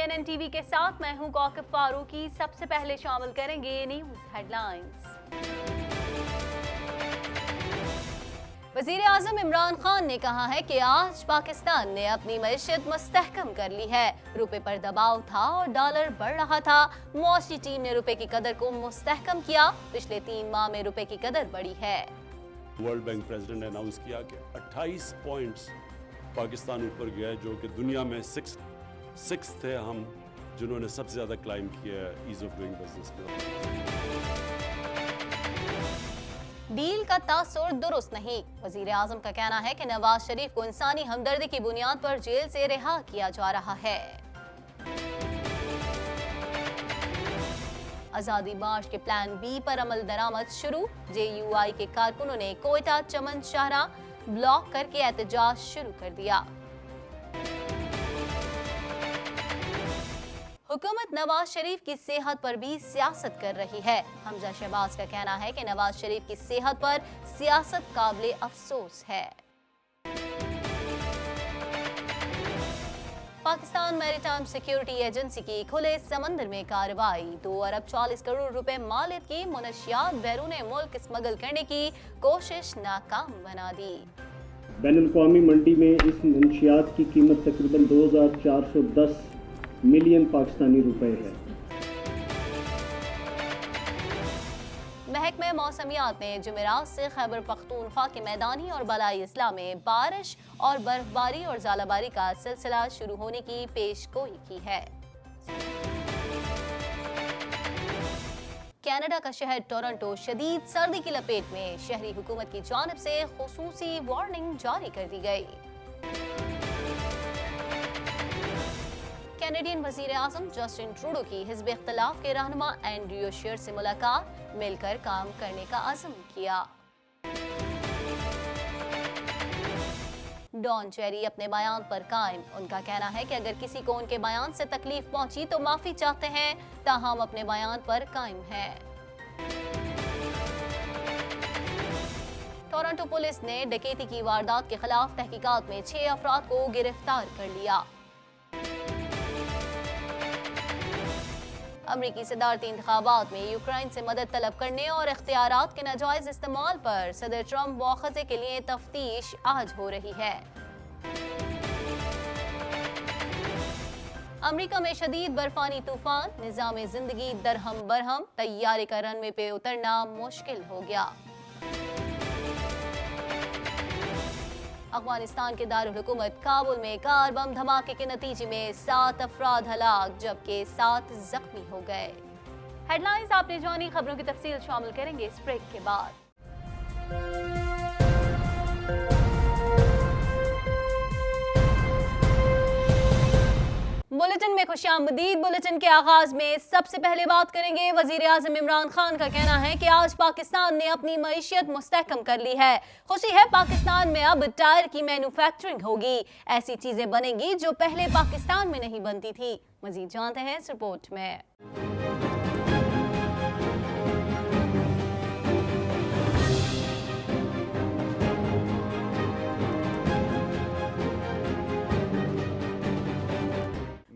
CNN T V کے ساتھ میں ہوں کوکب فاروقی۔ سب سے پہلے شامل کریں گے نیوز ہیڈ لائنز۔ وزیر اعظم عمران خان نے کہا ہے کہ آج پاکستان نے اپنی معیشت مستحکم کر لی ہے۔ روپے پر دباؤ تھا اور ڈالر بڑھ رہا تھا۔ معاشی ٹیم نے روپے کی قدر کو مستحکم کیا۔ پچھلے 3 ماہ میں روپے کی قدر بڑھی ہے۔ ورلڈ بینک پریزیڈنٹ نے اناؤنس کیا کہ 28 پوائنٹس پاکستان اوپر گیا ہے، جو کہ دنیا میں 6 تھے ہم، جنہوں نے سب سے زیادہ کلائم کیا ہے ایز آف ڈوئنگ بزنس میں۔ ڈیل کا تاثر درست نہیں۔ وزیر اعظم کا کہنا ہے کہ نواز شریف کو انسانی ہمدردی کی بنیاد پر جیل سے رہا کیا جا رہا ہے۔ آزادی مارچ کے پلان بی پر عمل درآمد شروع۔ JUI کے کارکنوں نے کوئٹہ چمن شاہراہ بلاک کر کے احتجاج شروع کر دیا۔ حکومت نواز شریف کی صحت پر بھی سیاست کر رہی ہے۔ حمزہ شہباز کا کہنا ہے کہ نواز شریف کی صحت پر سیاست قابل افسوس ہے۔ پاکستان میری ٹائم سیکیورٹی ایجنسی کی کھلے سمندر میں کارروائی۔ 2 ارب 40 کروڑ روپے مالیت کی منشیات بیرون ملک اسمگل کرنے کی کوشش ناکام بنا دی۔ بین الاقوامی منڈی میں اس منشیات کی قیمت تقریباً 2410 ملین پاکستانی روپے ہے۔ محکمہ موسمیات نے جمعرات سے خیبر پختونخوا کے میدانی اور بالائی اضلاع میں بارش اور برف باری اور ژالہ باری کا سلسلہ شروع ہونے کی پیش گوئی کی ہے۔ کینیڈا کا شہر ٹورنٹو شدید سردی کی لپیٹ میں، شہری حکومت کی جانب سے خصوصی وارننگ جاری کر دی گئی۔ کینیڈین وزیر اعظم جسٹن ٹروڈو کی حزب اختلاف کے رہنما اینڈریو شیر سے ملاقات، مل کر کام کرنے کا عزم کیا۔ ڈان چیری اپنے بیان پر قائم۔ ان کا کہنا ہے کہ اگر کسی کو ان کے بیان سے تکلیف پہنچی تو معافی چاہتے ہیں، تاہم اپنے بیان پر قائم ہیں۔ ٹورنٹو پولیس نے ڈکیتی کی واردات کے خلاف تحقیقات میں 6 افراد کو گرفتار کر لیا۔ امریکی صدارتی انتخابات میں یوکرائن سے مدد طلب کرنے اور اختیارات کے ناجائز استعمال پر صدر ٹرمپ مواخذے کے لیے تفتیش آج ہو رہی ہے۔ امریکہ میں شدید برفانی طوفان، نظام زندگی درہم برہم، طیارے کا رن وے پہ اترنا مشکل ہو گیا۔ افغانستان کے دارالحکومت کابل میں کار بم دھماکے کے نتیجے میں 7 افراد ہلاک جبکہ 7 زخمی ہو گئے۔ ہیڈ لائنز آپ نے جانی، خبروں کی تفصیل شامل کریں گے اس بریک کے بعد۔ بلیٹن میں خوش آمدید۔ بلیٹن کے آغاز میں سب سے پہلے بات کریں گے وزیر اعظم عمران خان کا کہنا ہے کہ آج پاکستان نے اپنی معیشت مستحکم کر لی ہے۔ خوشی ہے پاکستان میں اب ٹائر کی مینوفیکچرنگ ہوگی، ایسی چیزیں بنیں گی جو پہلے پاکستان میں نہیں بنتی تھی۔ مزید جانتے ہیں اس رپورٹ میں۔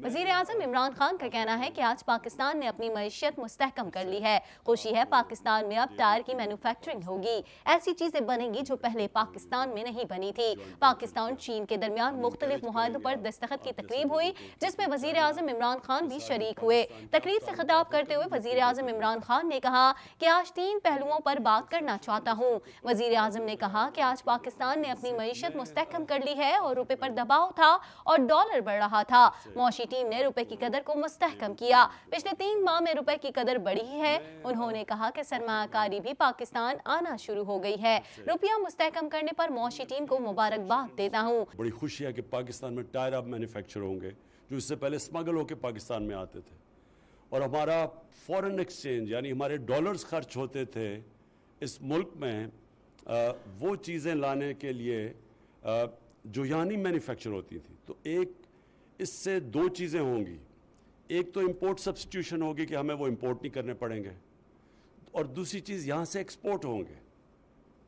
وزیر اعظم عمران خان کا کہنا ہے کہ آج پاکستان نے اپنی معیشت مستحکم کر لی ہے۔ خوشی ہے پاکستان میں اب ٹائر کی مینوفیکچرنگ ہوگی، ایسی چیزیں بنیں گی جو پہلے پاکستان میں نہیں بنی تھی۔ پاکستان چین کے درمیان مختلف معاہدوں پر دستخط کی تقریب ہوئی، جس میں وزیر اعظم عمران خان بھی شریک ہوئے۔ تقریب سے خطاب کرتے ہوئے وزیر اعظم عمران خان نے کہا کہ آج 3 پہلوؤں پر بات کرنا چاہتا ہوں۔ وزیر اعظم نے کہا کہ آج پاکستان نے اپنی معیشت مستحکم کر لی ہے اور روپے پر دباؤ تھا اور ڈالر بڑھ رہا تھا۔ معاشی ٹیم نے روپے کی قدر کو مستحکم کیا۔ پچھلے 3 ماہ میں روپے کی قدر بڑھی ہے۔ انہوں نے کہا کہ سرمایہ کاری بھی پاکستان آنا شروع ہو گئی ہے۔ روپیہ مستحکم کرنے پر معاشی ٹیم کو مبارکباد دیتا ہوں۔ بڑی خوشی ہے کہ پاکستان میں ٹائر اب مینوفیکچر ہوں گے جو اس سے پہلے اسمگل ہو کے پاکستان میں آتے تھے، اور ہمارا فورن ایکسچینج یعنی ہمارے ڈالرز خرچ ہوتے تھے اس ملک میں وہ چیزیں لانے کے لیے جو یہاں نہیں مینوفیکچر ہوتی تھی۔ تو ایک اس سے 2 چیزیں ہوں گی، ایک تو امپورٹ سبسٹیوشن ہوگی کہ ہمیں وہ امپورٹ نہیں کرنے پڑیں گے، اور دوسری چیز یہاں سے ایکسپورٹ ہوں گے،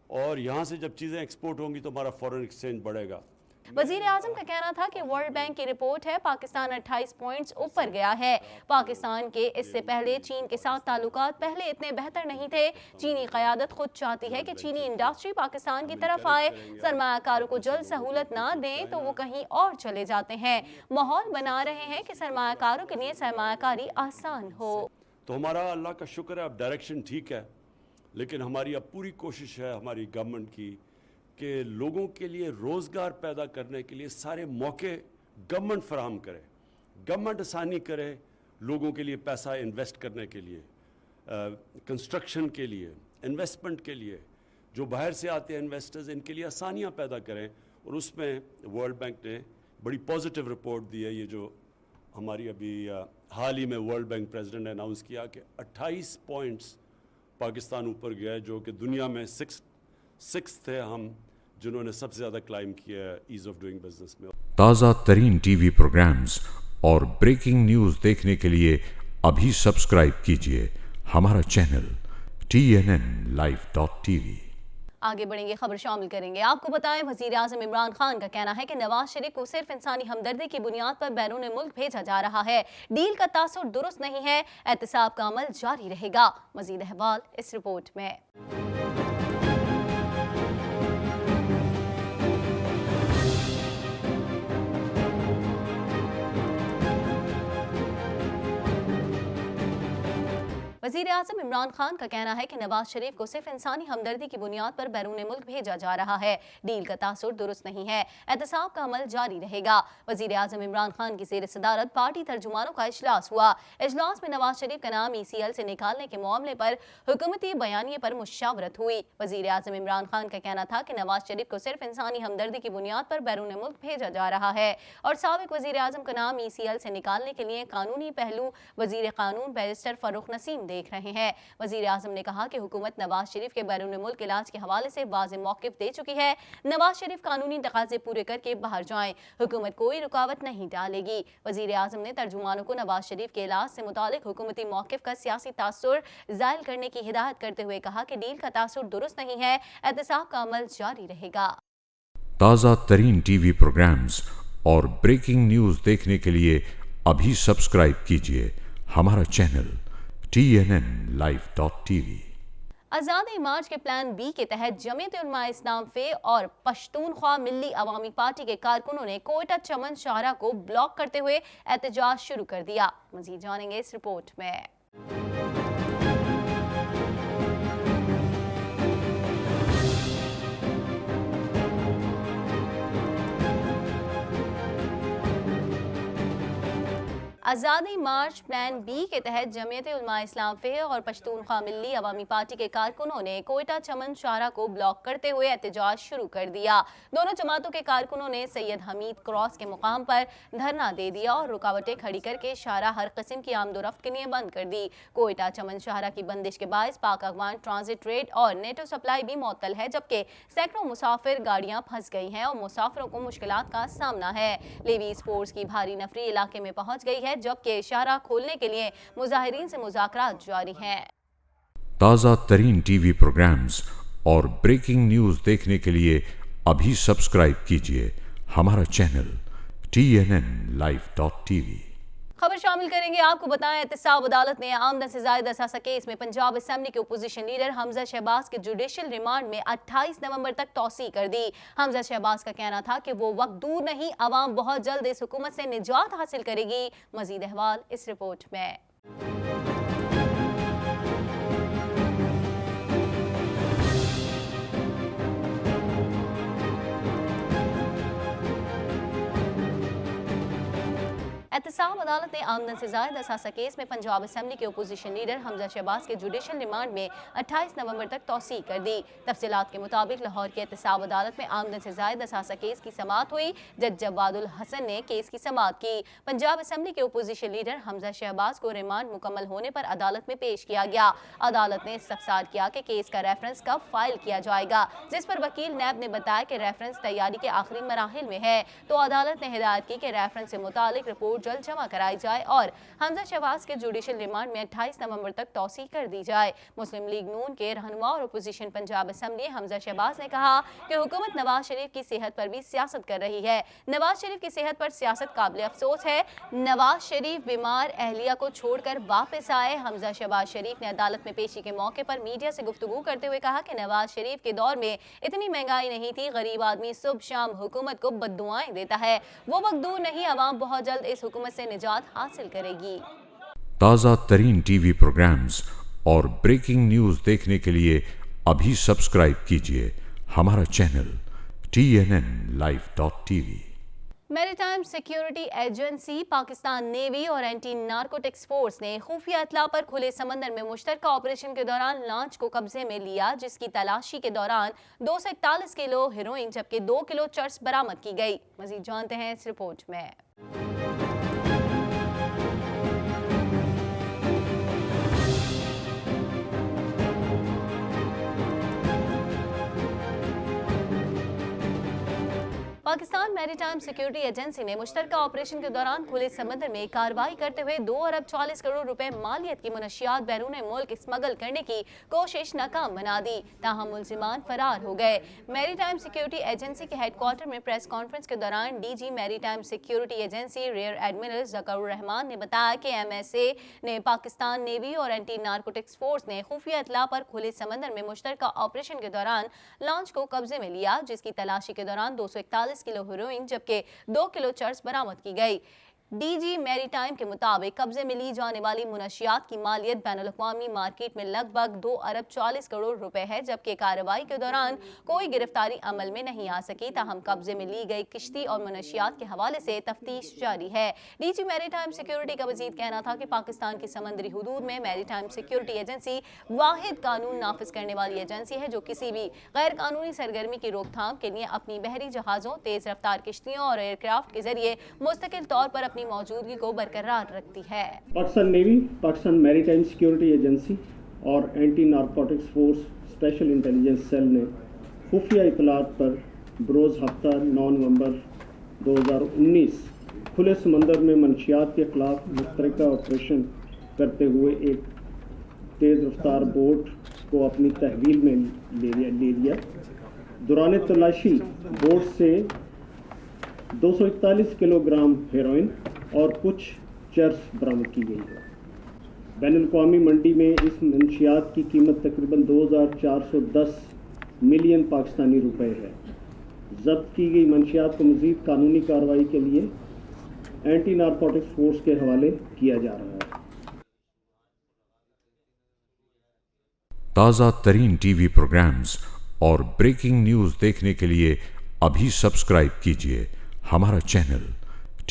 اور یہاں سے جب چیزیں ایکسپورٹ ہوں گی تو ہمارا فورن ایکسچینج بڑھے گا۔ वजीर आजम का कहना था कि वर्ल्ड बैंक की रिपोर्ट है पाकिस्तान 28 पॉइंट्स ऊपर गया है। पाकिस्तान के इससे पहले चीन के साथ ताल्लुकात पहले इतने बेहतर नहीं थे। चीनी क़यादत खुद चाहती है कि चीनी इंडस्ट्री पाकिस्तान की तरफ आए। सरमायाकारों को जल्द सहूलत ना दें तो वो कहीं और चले जाते हैं। माहौल बना रहे हैं कि सरमायाकारों के लिए सरमायाकारी आसान हो। तो हमारा अल्लाह का शुक्र है, अब डायरेक्शन ठीक है, लेकिन हमारी अब पूरी कोशिश है हमारी गवर्नमेंट की कि लोगों के लिए रोज़गार पैदा करने के लिए सारे मौके गवर्नमेंट फराहम करे, गवर्नमेंट आसानी करे लोगों के लिए पैसा इन्वेस्ट करने के लिए, कंस्ट्रक्शन के लिए, इन्वेस्टमेंट के लिए। जो बाहर से आते हैं इन्वेस्टर्स, इनके लिए आसानियाँ पैदा करें। और उसमें वर्ल्ड बैंक ने बड़ी पॉजिटिव रिपोर्ट दी है। ये जो हमारी अभी हाल ही में वर्ल्ड बैंक प्रेसिडेंट ने अनाउंस किया कि 28 पॉइंट्स पाकिस्तान ऊपर गया है, जो कि दुनिया में सिक्स थे हम जिन्होंने सबसे ज़्यादा क्लाइम किया है ईज़ ऑफ डूइंग बिजनेस में। ताज़ा तरीन टीवी प्रोग्राम्स और ब्रेकिंग न्यूज़ देखने के लिए अभी सब्सक्राइब कीजिए हमारा चैनल TNNlive.tv। आगे बढ़ेंगे, खबर शामिल करेंगे। आपको बताएं, वजीर आज़म इमरान खान का कहना है कि नवाज शरीफ को सिर्फ इंसानी हमदर्दी की बुनियाद पर बैरून मुल्क भेजा जा रहा है। डील का तासुर दुरुस्त नहीं है, एहतसाब का अमल जारी रहेगा। मजीद अहवाल इस रिपोर्ट में। वज़ीर आज़म इमरान खान का कहना है कि नवाज शरीफ को सिर्फ इंसानी हमदर्दी की बुनियाद पर बैरून मुल्क भेजा जा रहा है। डील का तासुर दुरुस्त नहीं है, एहतसाब का अमल जारी रहेगा। वज़ीर आज़म इमरान खान की ज़ेर सदारत पार्टी तर्जुमानों का इजलास हुआ। इजलास में नवाज शरीफ का नाम ECL से निकालने के मामले पर हुकूमती बयानिए पर मुशावरत हुई। वज़ीर आज़म इमरान खान का कहना था कि नवाज शरीफ को सिर्फ इंसानी हमदर्दी की बुनियाद पर बैरून मुल्क भेजा जा रहा है और साबिक वज़ीर आज़म का नाम ECL से निकालने के लिए कानूनी पहलू वज़ीर कानून बैरिस्टर फारूक नसीम देख रहे हैं। वज़ीर आज़म ने कहा कि हुकूमत नवाज शरीफ के बैरून मुल्क इलाज के हवाले से वाज़ेह मौक़िफ़ दे चुकी है। नवाज शरीफ कानूनी तकाज़े पूरे करके बाहर जाएं, हुकूमत कोई रुकावट नहीं डालेगी। वज़ीर आज़म ने तर्जुमानों को नवाज शरीफ के इलाज से मुतालिक हुकूमती मौक़िफ़ का सियासी तासुर ज़ायल करने की हिदायत करते हुए कहा कि डील का तासुर दुरुस्त नहीं है, एहतसाब का अमल जारी रहेगा। ताज़ा तरीन टीवी प्रोग्राम्स और ब्रेकिंग न्यूज़ देखने के लिए अभी सब्सक्राइब कीजिए हमारा चैनल TNNlive.tv। आज़ादी मार्च के प्लान बी के तहत जमीयत उलमा इस्लाम फे और पश्तूनख्वा मिल्ली अवामी पार्टी के कारकुनों ने कोयटा चमन शाहरा को ब्लॉक करते हुए एहतजाज शुरू कर दिया। मज़ीद जानेंगे इस रिपोर्ट में। आज़ादी मार्च प्लान बी के तहत जमीयत उलमा इस्लाम फे और पश्तूनख्वा मिल्ली अवामी पार्टी के कारकुनों ने कोयटा चमन शाहरा को ब्लॉक करते हुए एहतजाज शुरू कर दिया। दोनों जमातों के कारकुनों ने सैयद हमीद क्रॉस के मुकाम पर धरना दे दिया और रुकावटें खड़ी करके शाहरा हर किस्म की आमदोरफ्त के लिए बंद कर दी। कोयटा चमन शाहरा की बंदिश के बायस पाक अफगान ट्रांजिट रेट और नेटो सप्लाई भी मुअत्तल है, जबकि सैकड़ों मुसाफिर गाड़ियां फंस गई हैं और मुसाफिरों को मुश्किलात का सामना है। लेवी स्पोर्ट्स की भारी नफरी इलाके में पहुंच गई है, जबकि इशारा खोलने के लिए मुजाहिरीन से मुज़ाकरात जारी हैं। ताज़ा तरीन टीवी प्रोग्राम्स और ब्रेकिंग न्यूज़ देखने के लिए अभी सब्सक्राइब कीजिए हमारा चैनल TNNlive.tv। खबर शामिल करेंगे। आपको बताएं, एहतसाब अदालत ने आमदन से ज़ायद असासा केस में पंजाब असेंबली के अपोजिशन लीडर हमजा शहबाज के जुडिशल रिमांड में 28 नवंबर तक तौसी कर दी। हमजा शहबाज का कहना था कि वो वक्त दूर नहीं, अवाम बहुत जल्द इस हुकूमत से निजात हासिल करेगी। मजीद अहवाल इस रिपोर्ट में। एहतसाब अदालत ने आमदन से ज़ायद असासा केस में पंजाब असेंबली के अपोजिशन लीडर हमजा शहबाज के जुडिशल रिमांड में 28 नवंबर तक तौसी कर दी। तफसीलात के मुताबिक लाहौर की एहतसाब अदालत में आमदन से ज़ायद असासा केस की समाअत हुई। जज जवादुल हसन ने केस की समाअत की। पंजाब असेंबली के अपोजिशन लीडर हमजा शहबाज को रिमांड मुकम्मल होने पर अदालत में पेश किया गया। अदालत ने इस्तफसार किया कि केस का रेफरेंस कब फाइल किया जाएगा, जिस पर वकील नैब ने बताया कि रेफरेंस तैयारी के आखिरी मराहिल में है, तो अदालत ने हिदायत की कि रेफरेंस से मुतालिक रिपोर्ट जल्द जमा कराई जाए और हमजा शहबाज के जुडिशल रिमांड में 28 नवंबर तक तौसी कर दी जाए। मुस्लिम लीग नून के रहनुमा और अपोजिशन पंजाब असम्बली हमजा शहबाज ने कहा कि हुकूमत नवाज शरीफ की सेहत पर भी सियासत कर रही है। नवाज शरीफ की सेहत पर सियासत काबिल अफसोस है। नवाज शरीफ बीमार अहलिया को छोड़कर वापस आए। हमजा शहबाज शरीफ ने अदालत में पेशी के मौके पर मीडिया से गुफ्तगू करते हुए कहा कि नवाज शरीफ के दौर में इतनी महंगाई नहीं थी। गरीब आदमी सुबह शाम हुकूमत को बद्दुआएं देता है। वो वक्त दूर नहीं, अवाम बहुत जल्द इस हुकूमत से निजात हासिल करेगी। ताज़ा तरीन टीवी प्रोग्राम्स और ब्रेकिंग न्यूज़ देखने के लिए अभी सब्सक्राइब कीजिए हमारा channel TNNlive.tv। Maritime security agency, Pakistan navy और एंटी नारकोटिक्स फोर्स ने खुफिया इत्तला पर खुले समंदर में मुश्तरका ऑपरेशन के दौरान लॉन्च को कब्जे में लिया, जिसकी तलाशी के दौरान 241 किलो हेरोइन जबकि 2 किलो चर्स बरामद की गई। मजीद जानते हैं इस रिपोर्ट में। पाकिस्तान मैरीटाइम सिक्योरिटी एजेंसी ने मुश्तरका ऑपरेशन के दौरान खुले समंदर में कार्रवाई करते हुए 2 अरब 40 करोड़ रुपए मालियत की मनशियात बैरून मुल्क स्मगल करने की कोशिश नाकाम बना दी। ताहम मुलजिमान फरार हो गए। मैरीटाइम सिक्योरिटी एजेंसी के हेडक्वार्टर में प्रेस कॉन्फ्रेंस के दौरान DG maritime security agency rear admiral Zakaur Rehman ने बताया कि MSA ने पाकिस्तान नेवी और एंटी नारकोटिक्स फोर्स ने खुफिया इत्तला पर खुले समंदर में मुश्तरका ऑपरेशन के दौरान लॉन्च को कब्जे में लिया, जिसकी तलाशी के दौरान 241 किलो हेरोइन जबकि 2 किलो चर्स बरामद की गई। डीजी मैरीटाइम के मुताबिक कब्जे में ली जाने वाली मुनशियात की मालियत बैनुल-अक़वामी मार्केट में लगभग 2 अरब 40 करोड़ रुपए है, जबकि कार्रवाई के दौरान कोई गिरफ्तारी अमल में नहीं आ सकी। ताहम कब्जे में ली गई किश्ती और मुनशियात के हवाले से तफ्तीश जारी है। डीजी मैरीटाइम सिक्योरिटी का मजीद कहना था कि पाकिस्तान की समंदरी हुदूद में मैरीटाइम सिक्योरिटी एजेंसी वाहिद कानून नाफिज करने वाली एजेंसी है जो किसी भी गैर कानूनी सरगर्मी की रोकथाम के लिए अपनी बहरी जहाज़ों, तेज रफ्तार किश्तियों और एयरक्राफ्ट के जरिए मुस्तकिल तौर पर अपनी मौजूदगी को बरकरार रखती है। Pakistan navy, Pakistan maritime security agency और anti narcotics force special intelligence cell ने खुफिया इत्तलात पर बरोज़ हफ्ता 9 नवंबर 2019 खुले समंदर में मनशियात के खिलाफ मुश्तरका ऑपरेशन करते हुए एक तेज़ रफ्तार बोट को अपनी तहवील में ले लिया। दौरान तलाशी बोट से 241 किलोग्राम हेरोइन और कुछ चर्स बरामद की गई है। बैनुल-अक़वामी मंडी में इस मंशियात की कीमत तकरीबन 2410 मिलियन पाकिस्तानी रुपए है। जब्त की गई मंशियात को मज़ीद कानूनी कार्रवाई के लिए एंटी नारकोटिक्स फोर्स के हवाले किया जा रहा है। ताज़ा तरीन टीवी प्रोग्राम्स और ब्रेकिंग न्यूज़ देखने के लिए अभी सब्सक्राइब कीजिए हमारा चैनल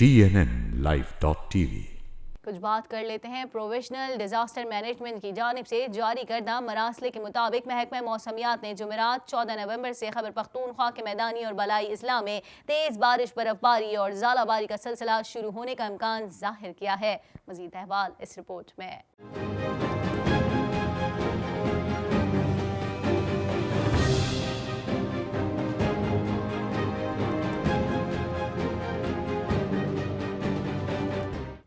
TNNlive.tv। कुछ बात कर लेते हैं प्रोविजनल डिजास्टर मैनेजमेंट की जानिब से जारी करदा मरासले के मुताबिक महकमा मौसमियात ने जुमेरात 14 नवंबर से खैबर पख्तूनख्वा के मैदानी और बलाई अजला में तेज बारिश, बर्फबारी और ज़ालाबारी का सिलसिला शुरू होने का इम्कान जाहिर किया है। मज़ीद अहवाल इस रिपोर्ट में।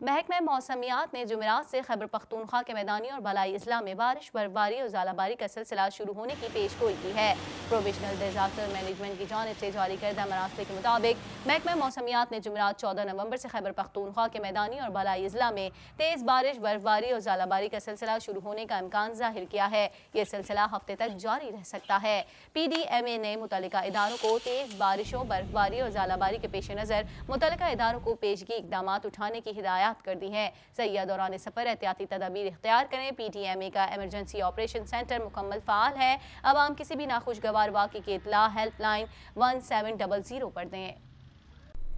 महकमा मौसमियात ने जुमेरात से खैबर पख्तूनख्वा के मैदानी और बलाई अजला में बारिश, बर्फबारी और ज़ालाबारी का सिलसिला शुरू होने की पेशगोई की है। प्रोविजनल डिजास्टर मैनेजमेंट की जानिब से जारी करदा मरासले के मुताबिक महकमा मौसमियात ने जुमेरात 14 नवंबर से खैबर पख्तूनख्वा के मैदानी और बलाई अजला में तेज़ बारिश, बर्फबारी और ज़ालाबारी का सिलसिला शुरू होने का इम्कान जाहिर किया है। ये सिलसिला हफ्ते तक जारी रह सकता है। PDMA ने मुतल्लिका इदारों को तेज़ बारिशों, बर्फबारी और ज़ालाबारी के पेश नज़र मुतल्लिका इदारों को पेशगी इक़दाम उठाने की हिदायत कर दी है। सयाह दौरान सफर एहतियाती तदाबीर इख्तियार करें। PDMA का एमरजेंसी ऑपरेशन सेंटर मुकम्मल फ़ाल है। अब आम किसी भी नाखुशगवार वाक़े की इत्तला हेल्पलाइन 1700 पर दें।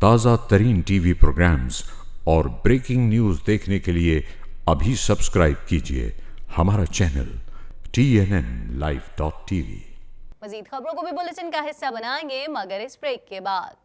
ताज़ा तरीन टीवी प्रोग्राम्स और ब्रेकिंग न्यूज़ देखने के लिए अभी सब्सक्राइब कीजिए हमारा चैनल TNNlive.tv। मज़ीद खबरों को भी बुलेटिन का हिस्सा बनाएंगे मगर इस ब्रेक के बाद।